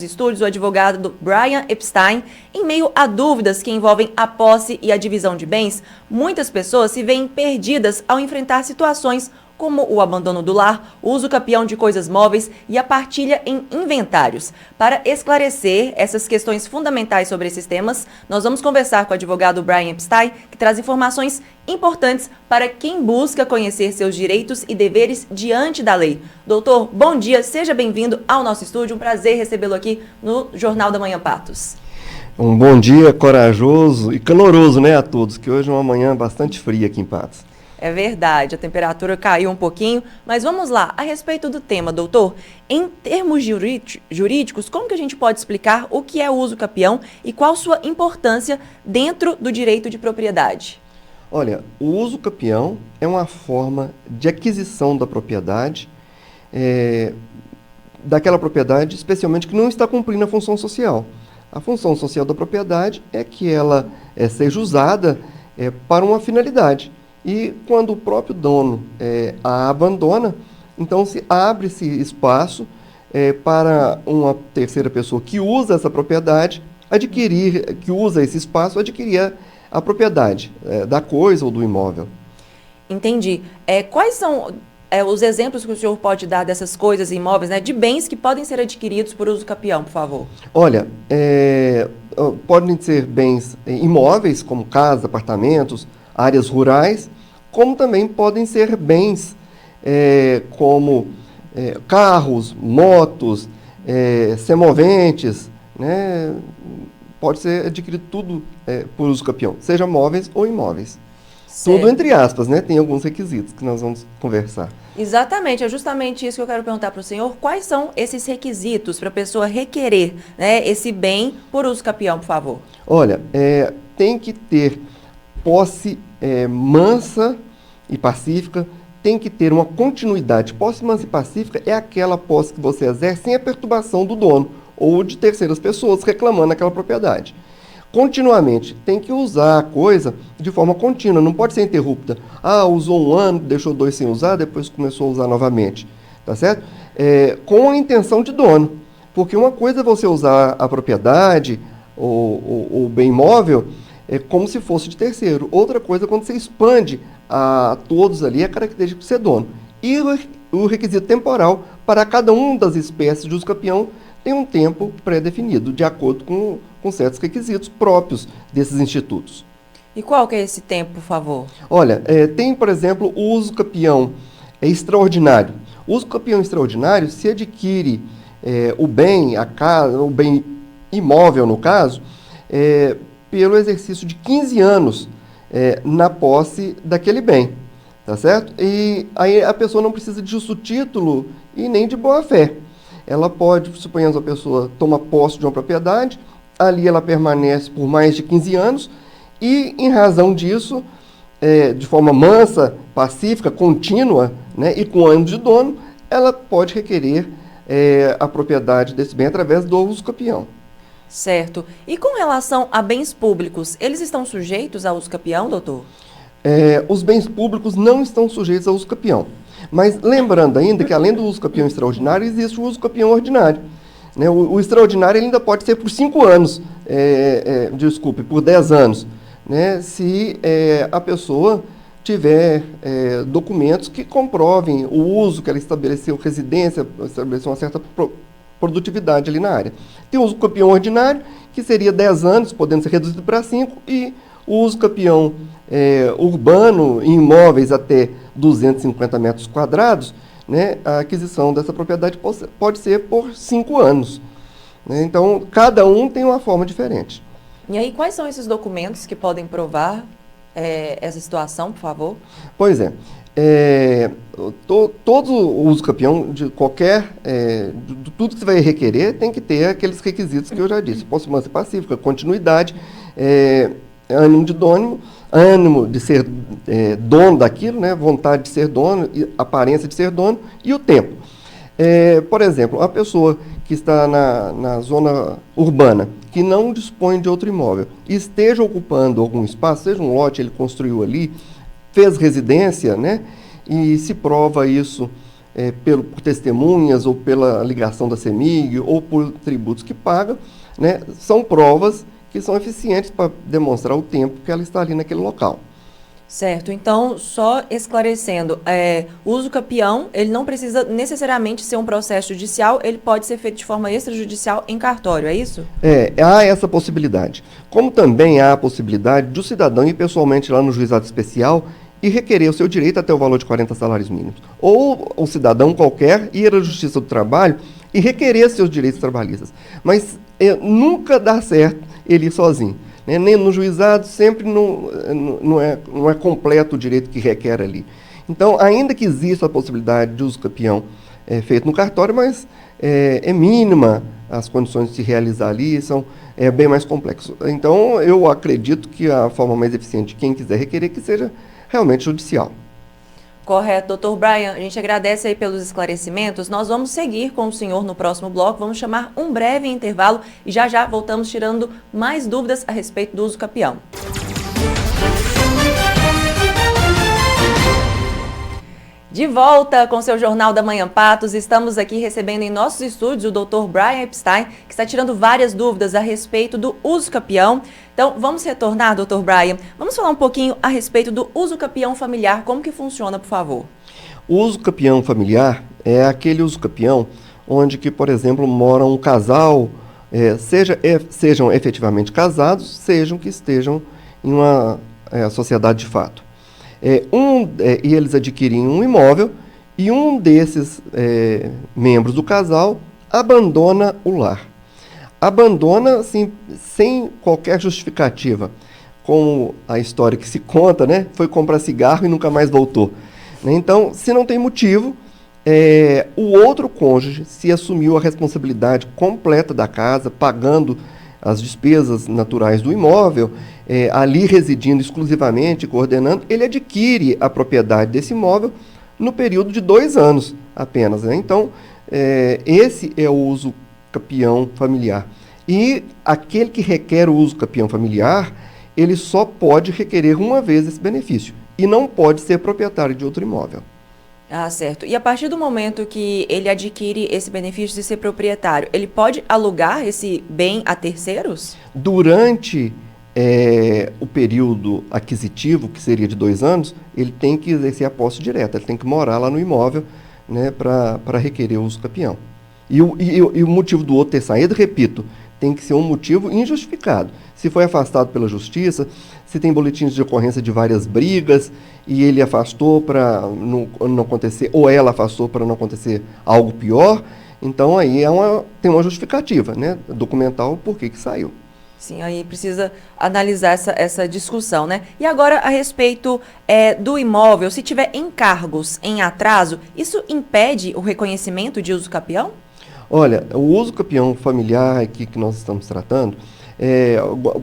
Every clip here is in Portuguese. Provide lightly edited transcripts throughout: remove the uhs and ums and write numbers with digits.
Estúdios, o advogado Brian Epstein. Em meio a dúvidas que envolvem a posse e a divisão de bens, muitas pessoas se veem perdidas ao enfrentar situações como o abandono do lar, o uso capião de coisas móveis e a partilha em inventários. Para esclarecer essas questões fundamentais sobre esses temas, nós vamos conversar com o advogado Brian Epstein, que traz informações importantes para quem busca conhecer seus direitos e deveres diante da lei. Doutor, bom dia, seja bem-vindo ao nosso estúdio, um prazer recebê-lo aqui no Jornal da Manhã Patos. Um bom dia corajoso e caloroso, né, a todos, que hoje é uma manhã bastante fria aqui em Patos. É verdade, a temperatura caiu um pouquinho, mas vamos lá, a respeito do tema, doutor, em termos jurídicos, como que a gente pode explicar o que é o uso capião e qual sua importância dentro do direito de propriedade? Olha, o uso capião é uma forma de aquisição da propriedade, daquela propriedade, especialmente que não está cumprindo a função social. A função social da propriedade é que ela seja usada para uma finalidade. E quando o próprio dono a abandona, então se abre-se espaço para uma terceira pessoa que usa essa propriedade que usa esse espaço, adquirir a propriedade da coisa ou do imóvel. Entendi. Quais são os exemplos que o senhor pode dar dessas coisas imóveis, né, de bens que podem ser adquiridos por uso capião, por favor? Olha, podem ser bens imóveis, como casas, apartamentos, áreas rurais, como também podem ser bens como carros, motos, semoventes, né? Pode ser adquirido tudo por uso capião, seja móveis ou imóveis. Certo. Tudo entre aspas, né? Tem alguns requisitos que nós vamos conversar. Exatamente, é justamente isso que eu quero perguntar para o senhor. Quais são esses requisitos para a pessoa requerer, né, esse bem por uso capião, por favor? Olha, tem que ter posse mansa e pacífica, tem que ter uma continuidade. Posse mansa e pacífica é aquela posse que você exerce sem a perturbação do dono ou de terceiras pessoas reclamando aquela propriedade. Continuamente, tem que usar a coisa de forma contínua, não pode ser interrupta. Usou um ano, deixou 2 sem usar, depois começou a usar novamente, tá certo? Com a intenção de dono, porque uma coisa é você usar a propriedade ou o bem imóvel como se fosse de terceiro. Outra coisa é quando você expande a todos ali a característica de ser dono. E o requisito temporal para cada uma das espécies de uso capião tem um tempo pré-definido, de acordo com certos requisitos próprios desses institutos. E qual que é esse tempo, por favor? Olha, tem, por exemplo, o uso capião extraordinário. O uso capião extraordinário se adquire o bem, a casa, o bem imóvel, no caso, pelo exercício de 15 anos na posse daquele bem, tá certo? E aí a pessoa não precisa de justo título e nem de boa-fé. Ela pode, suponhamos, a pessoa toma posse de uma propriedade, ali ela permanece por mais de 15 anos e, em razão disso, de forma mansa, pacífica, contínua, né, e com ânimo de dono, ela pode requerer a propriedade desse bem através do uso capião. Certo. E com relação a bens públicos, eles estão sujeitos ao uso capião, doutor? Os bens públicos não estão sujeitos ao uso capião. Mas lembrando ainda que, além do uso capião extraordinário, existe o uso capião ordinário. Né? O extraordinário ele ainda pode ser por 5 anos, por 10 anos, né? Se a pessoa tiver documentos que comprovem o uso que ela estabeleceu, residência, estabeleceu uma certa produtividade ali na área. Tem o uso capião ordinário, que seria 10 anos, podendo ser reduzido para 5, e o uso capião urbano em imóveis até 250 metros quadrados, né, a aquisição dessa propriedade pode ser por 5 anos. Né? Então, cada um tem uma forma diferente. E aí, quais são esses documentos que podem provar essa situação, por favor? Pois é. Todo o uso capião de qualquer, de tudo que você vai requerer, tem que ter aqueles requisitos que eu já disse: posse mansa e pacífica, continuidade, ânimo de dono, ânimo de ser dono daquilo, né, vontade de ser dono, aparência de ser dono, e o tempo. Por exemplo, a pessoa que está na zona urbana, que não dispõe de outro imóvel, e esteja ocupando algum espaço, seja um lote, ele construiu ali, fez residência, né, e se prova isso por testemunhas, ou pela ligação da CEMIG, ou por tributos que paga, né, são provas que são eficientes para demonstrar o tempo que ela está ali naquele local. Certo, então só esclarecendo, o uso capião, ele não precisa necessariamente ser um processo judicial, ele pode ser feito de forma extrajudicial em cartório, é isso? Há essa possibilidade. Como também há a possibilidade do cidadão ir pessoalmente lá no juizado especial e requerer o seu direito até o valor de 40 salários mínimos. Ou o cidadão qualquer ir à Justiça do Trabalho e requerer seus direitos trabalhistas. Mas nunca dá certo ele ir sozinho. Nem no juizado, sempre não é completo o direito que requer ali. Então, ainda que exista a possibilidade de uso capião feito no cartório, mas é mínima as condições de se realizar ali, é bem mais complexo. Então, eu acredito que a forma mais eficiente de quem quiser requerer que seja realmente judicial. Correto, doutor Brian, a gente agradece aí pelos esclarecimentos. Nós vamos seguir com o senhor no próximo bloco, vamos chamar um breve intervalo e já já voltamos tirando mais dúvidas a respeito do uso capião. De volta com seu Jornal da Manhã Patos, estamos aqui recebendo em nossos estúdios o Dr. Brian Epstein, que está tirando várias dúvidas a respeito do uso capião. Então, vamos retornar, Dr. Brian. Vamos falar um pouquinho a respeito do uso capião familiar, como que funciona, por favor? O uso capião familiar é aquele uso capião onde que, por exemplo, mora um casal, sejam efetivamente casados, sejam que estejam em uma sociedade de fato. E eles adquirem um imóvel e um desses membros do casal abandona o lar. Abandona, assim, sem qualquer justificativa. Como a história que se conta, né? Foi comprar cigarro e nunca mais voltou. Então, se não tem motivo, o outro cônjuge se assumiu a responsabilidade completa da casa, pagando as despesas naturais do imóvel, ali residindo exclusivamente, coordenando, ele adquire a propriedade desse imóvel no período de 2 anos apenas. Né? Então, esse é o uso capião familiar. E aquele que requer o uso capião familiar, ele só pode requerer uma vez esse benefício e não pode ser proprietário de outro imóvel. Ah, certo. E a partir do momento que ele adquire esse benefício de ser proprietário, ele pode alugar esse bem a terceiros? Durante o período aquisitivo, que seria de 2 anos, ele tem que exercer a posse direta, ele tem que morar lá no imóvel, né, para requerer o uso capião. E o motivo do outro ter saído, repito, tem que ser um motivo injustificado. Se foi afastado pela justiça, se tem boletins de ocorrência de várias brigas e ele afastou para não acontecer, ou ela afastou para não acontecer algo pior, então aí tem uma justificativa, né, documental, por que saiu. Sim, aí precisa analisar essa discussão, né? E agora, a respeito do imóvel, se tiver encargos em atraso, isso impede o reconhecimento de uso capião? Olha, o uso capião familiar aqui que nós estamos tratando,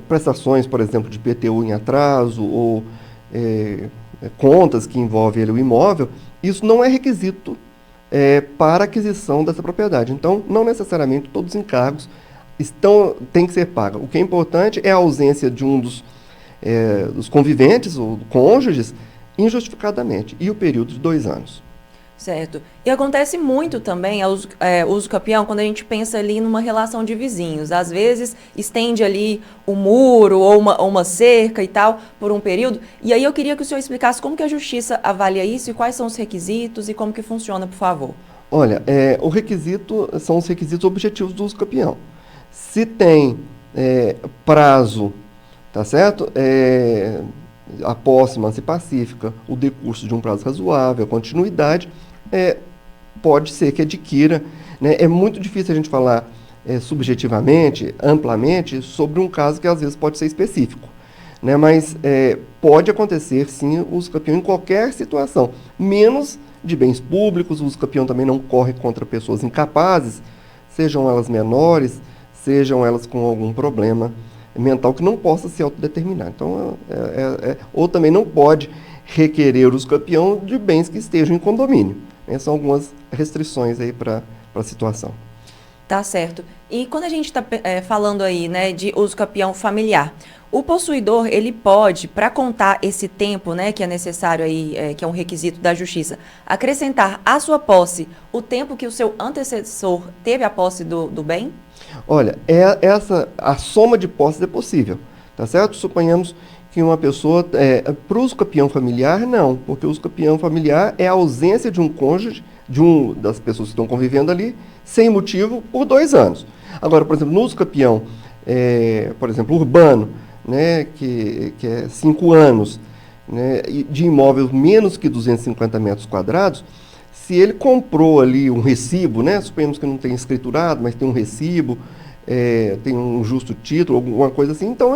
prestações, por exemplo, de IPTU em atraso ou contas que envolvem o imóvel, isso não é requisito para aquisição dessa propriedade. Então, não necessariamente todos os encargos têm que ser pagos. O que é importante é a ausência de um dos conviventes ou cônjuges injustificadamente e o período de 2 anos. Certo. E acontece muito também uso capião quando a gente pensa ali numa relação de vizinhos. Às vezes estende ali um muro ou uma cerca e tal por um período. E aí eu queria que o senhor explicasse como que a justiça avalia isso e quais são os requisitos e como que funciona, por favor. Olha, são os requisitos objetivos do uso capião. Se tem prazo, tá certo? A posse mansa e pacífica, o decurso de um prazo razoável, a continuidade, pode ser que adquira. Né? É muito difícil a gente falar subjetivamente, amplamente, sobre um caso que às vezes pode ser específico. Né? Mas pode acontecer, sim, o uso capião em qualquer situação, menos de bens públicos. O uso capião também não corre contra pessoas incapazes, sejam elas menores, sejam elas com algum problema mental que não possa se autodeterminar. Então, ou também não pode requerer o uso capião de bens que estejam em condomínio. São algumas restrições aí para a situação. Tá certo. E quando a gente está falando aí, né, de uso capião familiar, o possuidor, ele pode, para contar esse tempo, né, que é necessário aí, que é um requisito da justiça, acrescentar à sua posse o tempo que o seu antecessor teve a posse do bem? Olha, a soma de posses é possível, tá certo? Suponhamos que uma pessoa, para o uso capião familiar, não, porque o uso capião familiar é a ausência de um cônjuge, das pessoas que estão convivendo ali, sem motivo, por 2 anos. Agora, por exemplo, no uso capião, por exemplo, urbano, né, que é 5 anos, né, de imóvel menos que 250 metros quadrados, se ele comprou ali um recibo, né, suponhamos que não tem escriturado, mas tem um recibo, tem um justo título, alguma coisa assim, então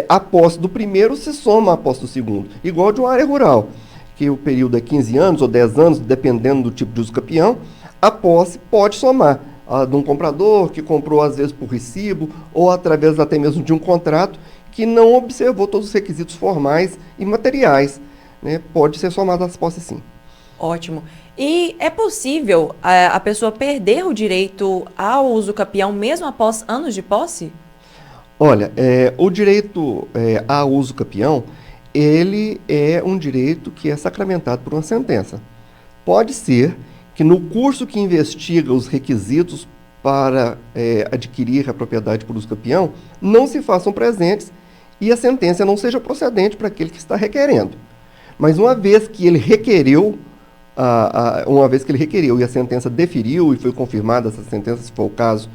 a posse do primeiro se soma à posse do segundo, igual de uma área rural, que o período é 15 anos ou 10 anos, dependendo do tipo de uso capião, a posse pode somar a de um comprador que comprou às vezes por recibo ou através até mesmo de um contrato que não observou todos os requisitos formais e materiais, né, pode ser somado às posses sim. Ótimo. E é possível a pessoa perder o direito ao uso capião mesmo após anos de posse? Olha, o direito ao uso capião, ele é um direito que é sacramentado por uma sentença. Pode ser que no curso que investiga os requisitos para adquirir a propriedade por uso capião, não se façam presentes e a sentença não seja procedente para aquele que está requerendo. Mas uma vez que ele requereu, e a sentença deferiu e foi confirmada essa sentença, se for o caso,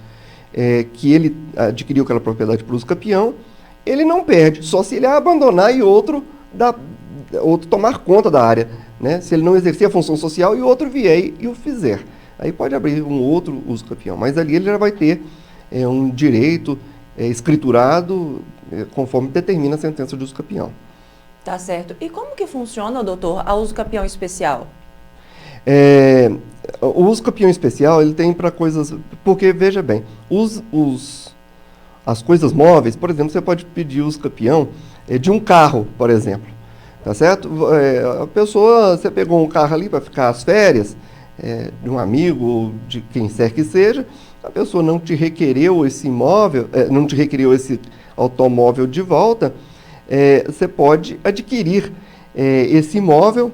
que ele adquiriu aquela propriedade por uso capião, ele não perde, só se ele a abandonar e outro tomar conta da área, né? Se ele não exercer a função social e outro vier e o fizer. Aí pode abrir um outro uso capião, mas ali ele já vai ter um direito escriturado conforme determina a sentença de uso capião. Tá certo. E como que funciona, doutor, a uso capião especial? O uso capião especial, ele tem para coisas... Porque, veja bem, as coisas móveis, por exemplo, você pode pedir uso capião de um carro, por exemplo. Tá certo? A pessoa, você pegou um carro ali para ficar às férias, de um amigo ou de quem quer que seja, a pessoa não te requereu esse imóvel, não te requereu esse automóvel de volta, você pode adquirir esse imóvel,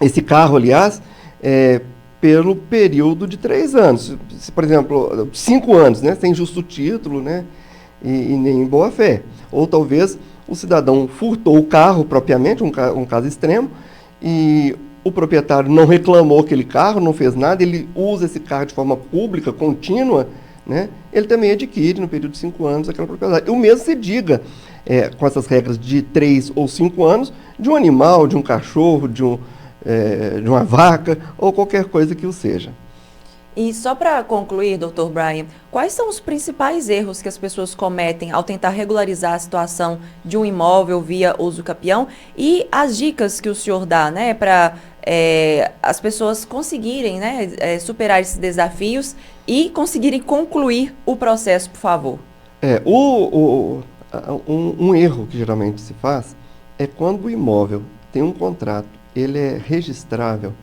esse carro, aliás, pelo período de 3 anos. Se, por exemplo, 5 anos, né, sem justo título, né, e nem boa fé. Ou talvez o cidadão furtou o carro propriamente, um caso extremo, e o proprietário não reclamou aquele carro, não fez nada, ele usa esse carro de forma pública, contínua, né, ele também adquire no período de 5 anos aquela propriedade. O mesmo se diga, com essas regras de 3 ou 5 anos, de um animal, de um cachorro, de uma vaca ou qualquer coisa que o seja. E só para concluir, Dr. Brian, quais são os principais erros que as pessoas cometem ao tentar regularizar a situação de um imóvel via uso capião e as dicas que o senhor dá, né, para as pessoas conseguirem, né, superar esses desafios e conseguirem concluir o processo, por favor? Um erro que geralmente se faz é quando o imóvel tem um contrato, ele é registrável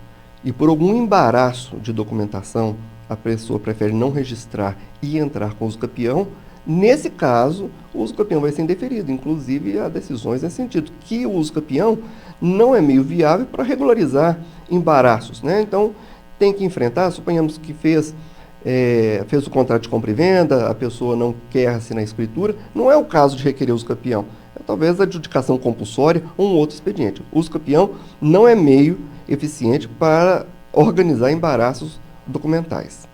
e por algum embaraço de documentação a pessoa prefere não registrar e entrar com o uso capião, nesse caso o uso capião vai ser indeferido, inclusive há decisões nesse sentido, que o uso capião não é meio viável para regularizar embaraços, né? Então tem que enfrentar, suponhamos que fez o contrato de compra e venda, a pessoa não quer assinar a escritura, não é o caso de requerer uso capião, talvez a adjudicação compulsória ou um outro expediente. O uso capião não é meio eficiente para organizar embaraços documentais.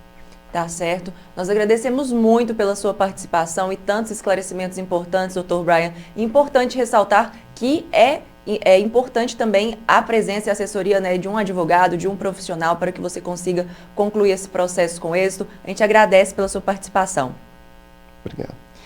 Tá certo. Nós agradecemos muito pela sua participação e tantos esclarecimentos importantes, Dr. Brian. Importante ressaltar que é importante também a presença e assessoria, né, de um advogado, de um profissional, para que você consiga concluir esse processo com êxito. A gente agradece pela sua participação. Obrigado.